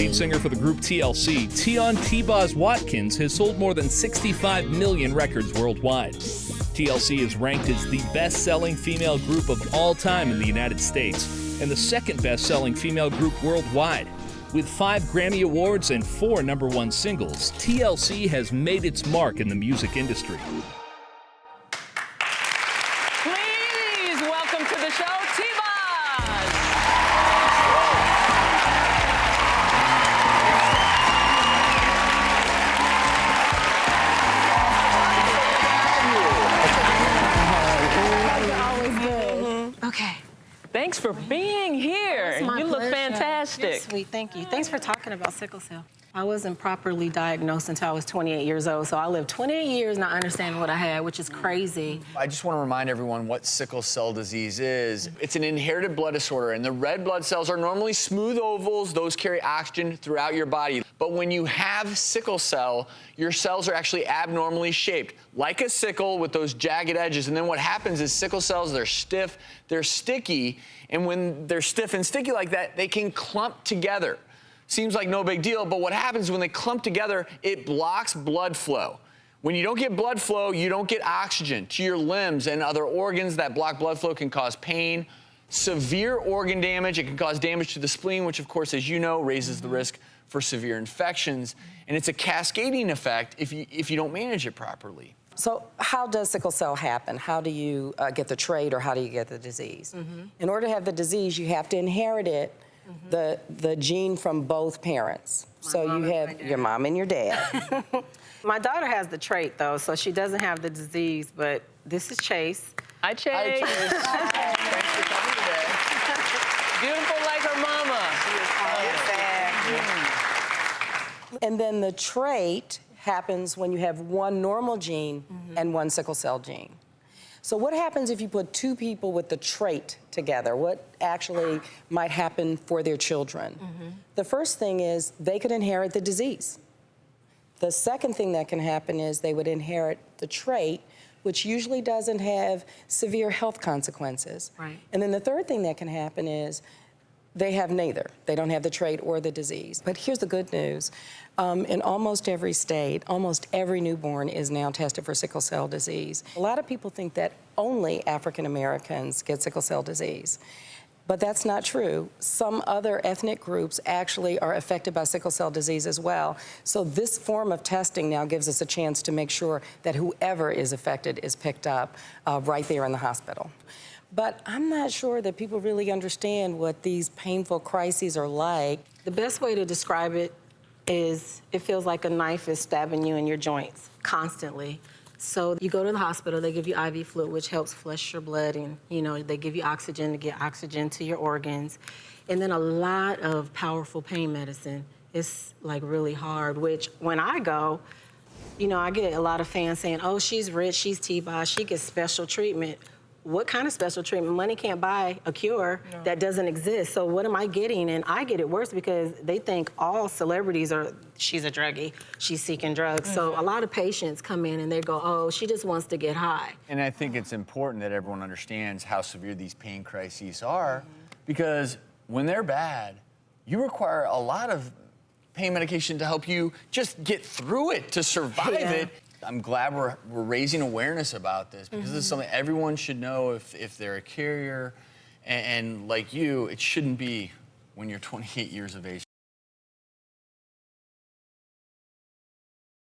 lead singer for the group TLC, Tionne T-Boz Watkins has sold more than 65 million records worldwide. TLC is ranked as the best-selling female group of all time in the United States and the second best-selling female group worldwide. With 5 Grammy Awards and 4 #1 singles, TLC has made its mark in the music industry. Please welcome to the show, T-Boz. Always good. Okay. Thanks for being here. My You look pleasure. fantastic. You're sweet, thank you. Thanks for talking about sickle cell. I wasn't properly diagnosed until I was 28 years old, so I lived 28 years not understanding what I had, which is crazy. I just want to remind everyone what sickle cell disease is. It's an inherited blood disorder, and the red blood cells are normally smooth ovals. Those carry oxygen throughout your body. But when you have sickle cell, your cells are actually abnormally shaped, like a sickle with those jagged edges. And then what happens is sickle cells, they're stiff, they're sticky, and when they're stiff and sticky like that, they can clump together. Seems like no big deal, but what happens when they clump together, it blocks blood flow. When you don't get blood flow, you don't get oxygen to your limbs and other organs. That blocked blood flow can cause pain, severe organ damage. It can cause damage to the spleen, which of course, as you know, raises the risk for severe infections. And it's a cascading effect if you don't manage it properly. So how does sickle cell happen? How do you get the trait or how do you get the disease? In order to have the disease, you have to inherit it, the gene from both parents. So you have your mom and your dad. My daughter has the trait, though, so she doesn't have the disease, but this is Chase. Hi, Chase. Thanks for coming today. Beautiful like her mama. And then the trait happens when you have one normal gene and one sickle cell gene. So what happens if you put 2 people with the trait together? What actually might happen for their children? The first thing is they could inherit the disease. The second thing that can happen is they would inherit the trait, which usually doesn't have severe health consequences. Right. And then the third thing that can happen is they have neither. They don't have the trait or the disease. But here's the good news. In almost every state, almost every newborn is now tested for sickle cell disease. A lot of people think that only African Americans get sickle cell disease. But that's not true. Some other ethnic groups actually are affected by sickle cell disease as well. So this form of testing now gives us a chance to make sure that whoever is affected is picked up right there in the hospital. But I'm not sure that people really understand what these painful crises are like. The best way to describe it is it feels like a knife is stabbing you in your joints constantly. So you go to the hospital, they give you IV fluid, which helps flush your blood, and they give you oxygen to get oxygen to your organs. And then a lot of powerful pain medicine. It's like really hard, which when I go, I get a lot of fans saying, oh, she's rich, she's T-Boz, she gets special treatment. What kind of special treatment? Money can't buy a cure that doesn't exist. So what am I getting? And I get it worse because they think all celebrities are, she's a druggie, she's seeking drugs. So a lot of patients come in and they go, oh, she just wants to get high. And I think it's important that everyone understands how severe these pain crises are, because when they're bad, you require a lot of pain medication to help you just get through it, to survive it. I'm glad we're raising awareness about this, because this is something everyone should know if they're a carrier. And like you, it shouldn't be when you're 28 years of age.